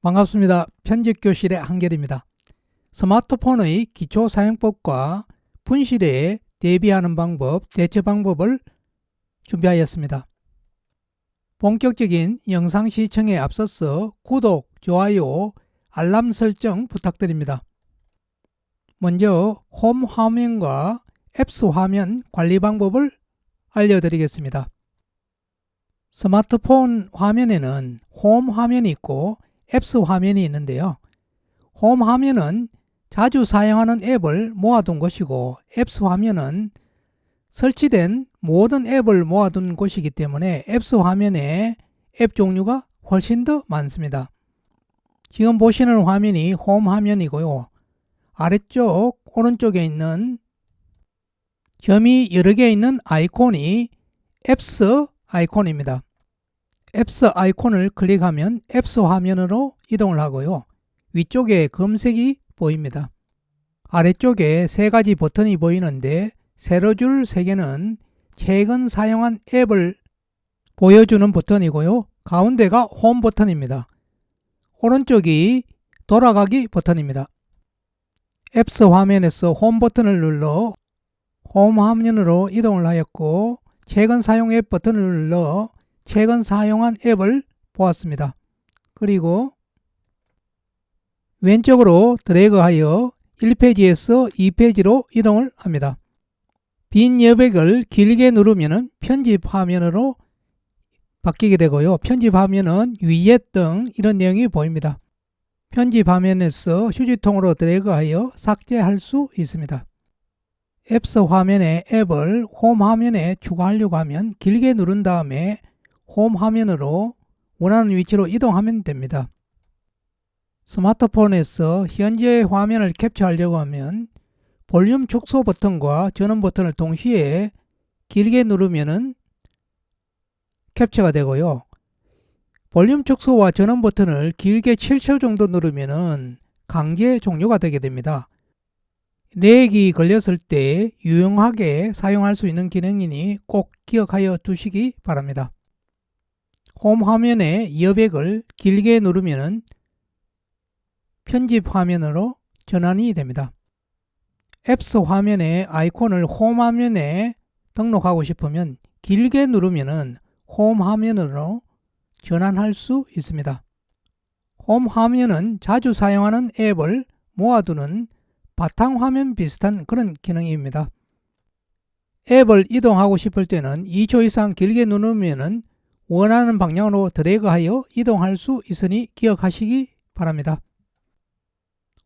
반갑습니다. 편집교실의 한결입니다. 스마트폰의 기초사용법과 분실에 대비하는 방법, 대처 방법을 준비하였습니다. 본격적인 영상 시청에 앞서서 구독, 좋아요, 알람 설정 부탁드립니다. 먼저 홈 화면과 앱스 화면 관리 방법을 알려드리겠습니다. 스마트폰 화면에는 홈 화면이 있고 앱스 화면이 있는데요. 홈 화면은 자주 사용하는 앱을 모아둔 곳이고 앱스 화면은 설치된 모든 앱을 모아둔 곳이기 때문에 앱스 화면에 앱 종류가 훨씬 더 많습니다. 지금 보시는 화면이 홈 화면이고요. 아래쪽 오른쪽에 있는 점이 여러 개 있는 아이콘이 앱스 아이콘입니다. 앱스 아이콘을 클릭하면 앱스 화면으로 이동을 하고요. 위쪽에 검색이 보입니다. 아래쪽에 세 가지 버튼이 보이는데 세로줄 3개는 최근 사용한 앱을 보여주는 버튼이고요. 가운데가 홈 버튼입니다. 오른쪽이 돌아가기 버튼입니다. 앱스 화면에서 홈 버튼을 눌러 홈 화면으로 이동을 하였고 최근 사용 앱 버튼을 눌러 최근 사용한 앱을 보았습니다. 그리고 왼쪽으로 드래그하여 1페이지에서 2페이지로 이동을 합니다. 빈 여백을 길게 누르면 편집 화면으로 바뀌게 되고요. 편집 화면은 위젯 등 이런 내용이 보입니다. 편집 화면에서 휴지통으로 드래그하여 삭제할 수 있습니다. 앱스 화면의 앱을 홈 화면에 추가하려고 하면 길게 누른 다음에 홈 화면으로 원하는 위치로 이동하면 됩니다. 스마트폰에서 현재 화면을 캡처하려고 하면 볼륨 축소 버튼과 전원 버튼을 동시에 길게 누르면 캡처가 되고요. 볼륨 축소와 전원 버튼을 길게 7초 정도 누르면 강제 종료가 되게 됩니다. 렉이 걸렸을 때 유용하게 사용할 수 있는 기능이니 꼭 기억하여 두시기 바랍니다. 홈 화면의 여백을 길게 누르면 편집 화면으로 전환이 됩니다. 앱스 화면의 아이콘을 홈 화면에 등록하고 싶으면 길게 누르면 홈 화면으로 전환할 수 있습니다. 홈 화면은 자주 사용하는 앱을 모아두는 바탕화면 비슷한 그런 기능입니다. 앱을 이동하고 싶을 때는 2초 이상 길게 누르면 원하는 방향으로 드래그하여 이동할 수 있으니 기억하시기 바랍니다.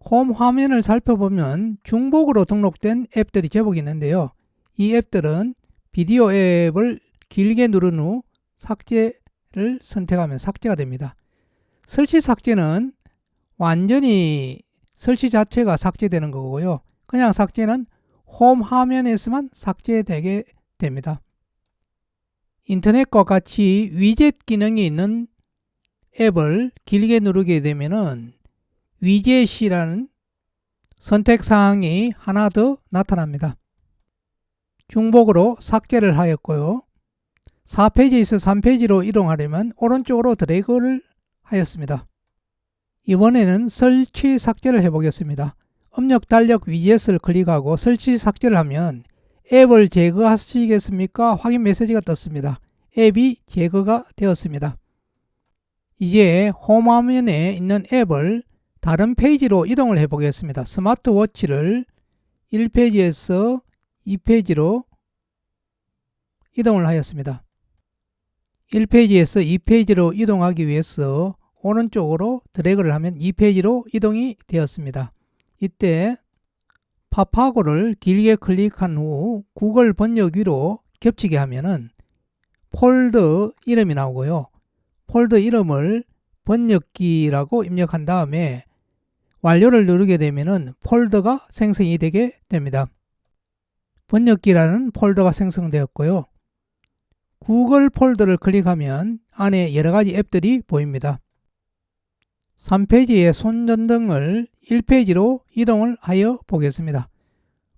홈 화면을 살펴보면 중복으로 등록된 앱들이 제법 있는데요. 이 앱들은 비디오 앱을 길게 누른 후 삭제를 선택하면 삭제가 됩니다. 설치 삭제는 완전히 설치 자체가 삭제되는 거고요. 그냥 삭제는 홈 화면에서만 삭제되게 됩니다. 인터넷과 같이 위젯 기능이 있는 앱을 길게 누르게 되면은 위젯이라는 선택사항이 하나 더 나타납니다. 중복으로 삭제를 하였고요. 4페이지에서 3페이지로 이동하려면 오른쪽으로 드래그를 하였습니다. 이번에는 설치 삭제를 해보겠습니다. 음력 달력 위젯을 클릭하고 설치 삭제를 하면 앱을 제거하시겠습니까? 확인 메시지가 떴습니다. 앱이 제거가 되었습니다. 이제 홈 화면에 있는 앱을 다른 페이지로 이동을 해 보겠습니다. 스마트워치를 1페이지에서 2페이지로 이동을 하였습니다. 1페이지에서 2페이지로 이동하기 위해서 오른쪽으로 드래그를 하면 2페이지로 이동이 되었습니다. 이때 팝하고를 길게 클릭한 후 구글 번역 위로 겹치게 하면은 폴더 이름이 나오고요. 폴더 이름을 번역기라고 입력한 다음에 완료를 누르게 되면은 폴더가 생성이 되게 됩니다. 번역기라는 폴더가 생성되었고요. 구글 폴더를 클릭하면 안에 여러가지 앱들이 보입니다. 3페이지의 손전등을 1페이지로 이동을 하여 보겠습니다.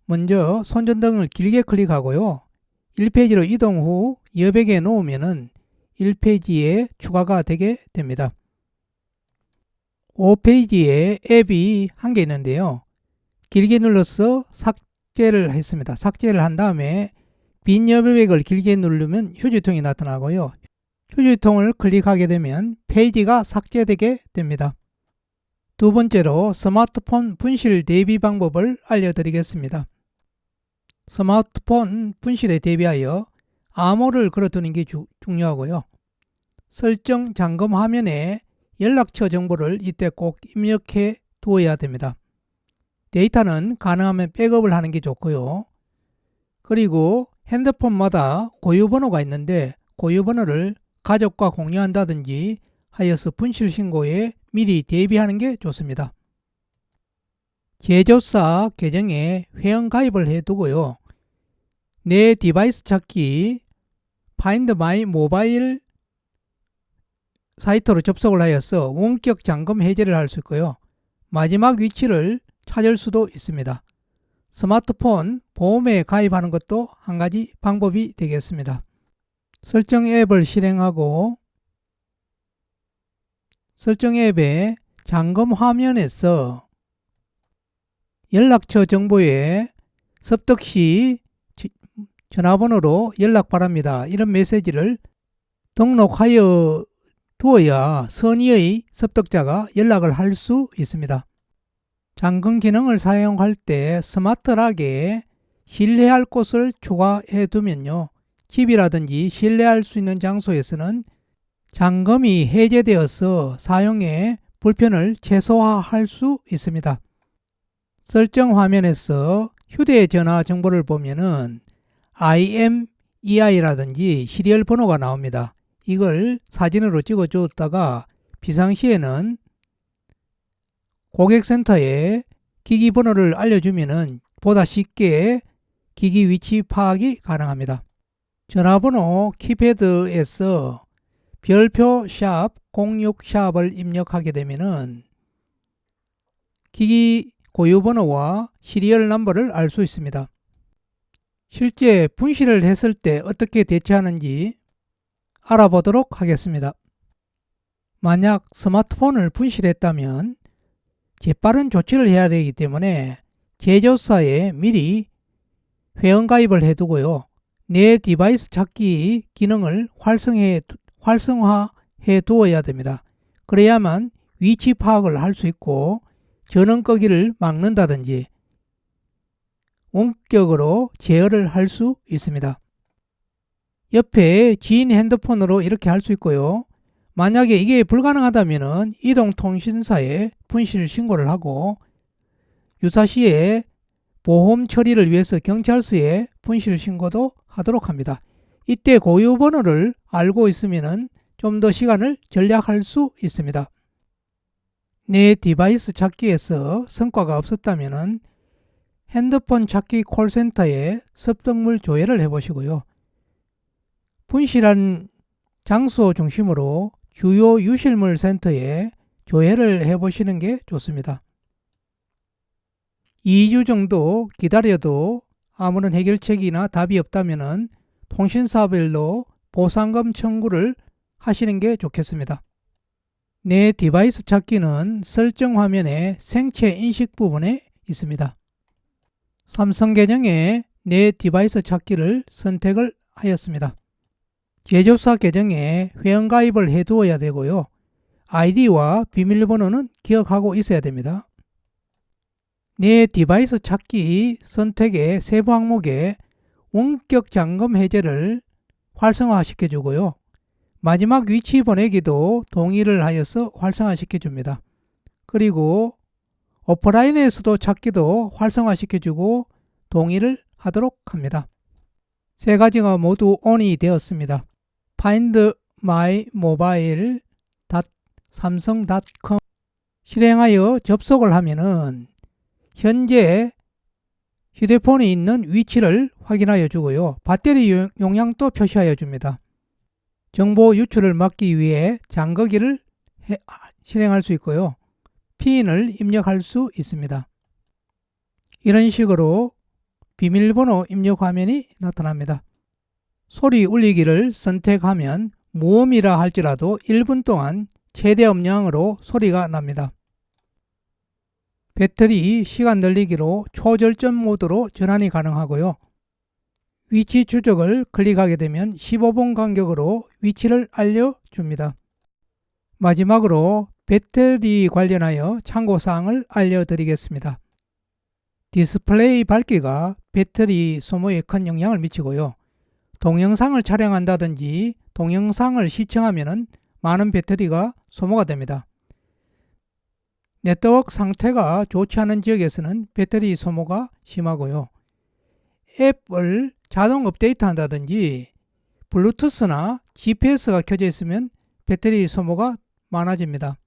먼저 손전등을 길게 클릭하고요. 1페이지로 이동 후 여백에 놓으면 1페이지에 추가가 되게 됩니다. 5페이지에 앱이 한 개 있는데요. 길게 눌러서 삭제를 했습니다. 삭제를 한 다음에 빈 여백을 길게 누르면 휴지통이 나타나고요. 휴지통을 클릭하게 되면 페이지가 삭제되게 됩니다. 두 번째로 스마트폰 분실 대비 방법을 알려드리겠습니다. 스마트폰 분실에 대비하여 암호를 걸어두는 게 중요하고요. 설정 잠금 화면에 연락처 정보를 이때 꼭 입력해 두어야 됩니다. 데이터는 가능하면 백업을 하는 게 좋고요. 그리고 핸드폰마다 고유번호가 있는데 고유번호를 가족과 공유한다든지 하여서 분실 신고에 미리 대비하는 게 좋습니다. 제조사 계정에 회원 가입을 해두고요. 내 디바이스 찾기 Find My Mobile 사이트로 접속을 하여서 원격 잠금 해제를 할 수 있고요. 마지막 위치를 찾을 수도 있습니다. 스마트폰 보험에 가입하는 것도 한 가지 방법이 되겠습니다. 설정 앱을 실행하고 설정 앱의 잠금 화면에서 연락처 정보에 습득 시 전화번호로 연락 바랍니다. 이런 메시지를 등록하여 두어야 선의의 습득자가 연락을 할 수 있습니다. 잠금 기능을 사용할 때 스마트락에 신뢰할 곳을 추가해 두면요. 집이라든지 신뢰할 수 있는 장소에서는 잠금이 해제되어서 사용에 불편을 최소화할 수 있습니다. 설정 화면에서 휴대전화 정보를 보면은 IMEI라든지 시리얼 번호가 나옵니다. 이걸 사진으로 찍어 줬다가 비상시에는 고객센터에 기기 번호를 알려주면은 보다 쉽게 기기 위치 파악이 가능합니다. 전화번호 키패드에서 별표 샵 06 샵을 입력하게 되면은 기기 고유번호와 시리얼 넘버를 알 수 있습니다. 실제 분실을 했을 때 어떻게 대처하는지 알아보도록 하겠습니다. 만약 스마트폰을 분실했다면 재빠른 조치를 해야 되기 때문에 제조사에 미리 회원가입을 해두고요. 내 디바이스 찾기 기능을 활성화해 두어야 됩니다. 그래야만 위치 파악을 할 수 있고 전원 끄기를 막는다든지 원격으로 제어를 할 수 있습니다. 옆에 지인 핸드폰으로 이렇게 할 수 있고요. 만약에 이게 불가능하다면 이동통신사에 분실 신고를 하고 유사시에 보험 처리를 위해서 경찰서에 분실 신고도 하도록 합니다. 이때 고유 번호를 알고 있으면 좀 더 시간을 절약할 수 있습니다. 내 디바이스 찾기에서 성과가 없었다면 핸드폰 찾기 콜센터에 습득물 조회를 해보시고요. 분실한 장소 중심으로 주요 유실물 센터에 조회를 해보시는 게 좋습니다. 2주 정도 기다려도 아무런 해결책이나 답이 없다면 통신사별로 보상금 청구를 하시는 게 좋겠습니다. 내 디바이스 찾기는 설정 화면의 생체 인식 부분에 있습니다. 삼성 계정에 내 디바이스 찾기를 선택을 하였습니다. 제조사 계정에 회원가입을 해두어야 되고요. 아이디와 비밀번호는 기억하고 있어야 됩니다. 내 디바이스 찾기 선택의 세부 항목에 원격 잠금 해제를 활성화 시켜주고요. 마지막 위치 보내기도 동의를 하여서 활성화 시켜줍니다. 그리고 오프라인에서도 찾기도 활성화 시켜주고 동의를 하도록 합니다. 세 가지가 모두 ON이 되었습니다. Find My Mobile samsung.com 실행하여 접속을 하면은 현재 휴대폰이 있는 위치를 확인하여 주고요. 배터리 용량도 표시하여 줍니다. 정보 유출을 막기 위해 잠그기를 실행할 수 있고요. 핀을 입력할 수 있습니다. 이런 식으로 비밀번호 입력 화면이 나타납니다. 소리 울리기를 선택하면 무음이라 할지라도 1분 동안 최대 음량으로 소리가 납니다. 배터리 시간 늘리기로 초절전 모드로 전환이 가능하고요. 위치 추적을 클릭하게 되면 15분 간격으로 위치를 알려줍니다. 마지막으로 배터리 관련하여 참고사항을 알려드리겠습니다. 디스플레이 밝기가 배터리 소모에 큰 영향을 미치고요. 동영상을 촬영한다든지 동영상을 시청하면 많은 배터리가 소모가 됩니다. 네트워크 상태가 좋지 않은 지역에서는 배터리 소모가 심하고요. 앱을 자동 업데이트 한다든지 블루투스나 GPS가 켜져 있으면 배터리 소모가 많아집니다.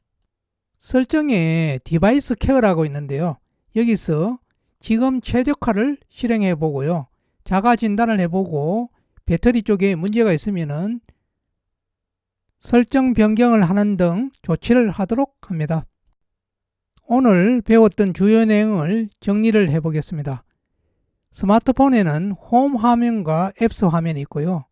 설정에 디바이스 케어라고 있는데요. 여기서 지금 최적화를 실행해 보고요. 자가 진단을 해보고 배터리 쪽에 문제가 있으면 설정 변경을 하는 등 조치를 하도록 합니다. 오늘 배웠던 주요 내용을 정리를 해 보겠습니다. 스마트폰에는 홈 화면과 앱스 화면이 있고요.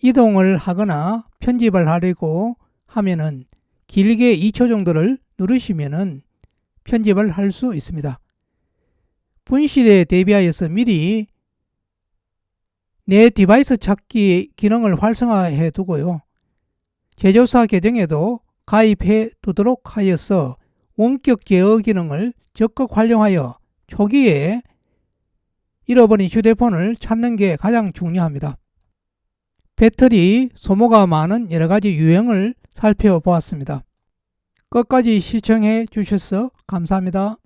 이동을 하거나 편집을 하려고 하면은 길게 2초 정도를 누르시면은 편집을 할 수 있습니다. 분실에 대비하여서 미리 내 디바이스 찾기 기능을 활성화해 두고요. 제조사 계정에도 가입해 두도록 하여서 원격 제어 기능을 적극 활용하여 초기에 잃어버린 휴대폰을 찾는 게 가장 중요합니다. 배터리 소모가 많은 여러가지 유형을 살펴보았습니다. 끝까지 시청해 주셔서 감사합니다.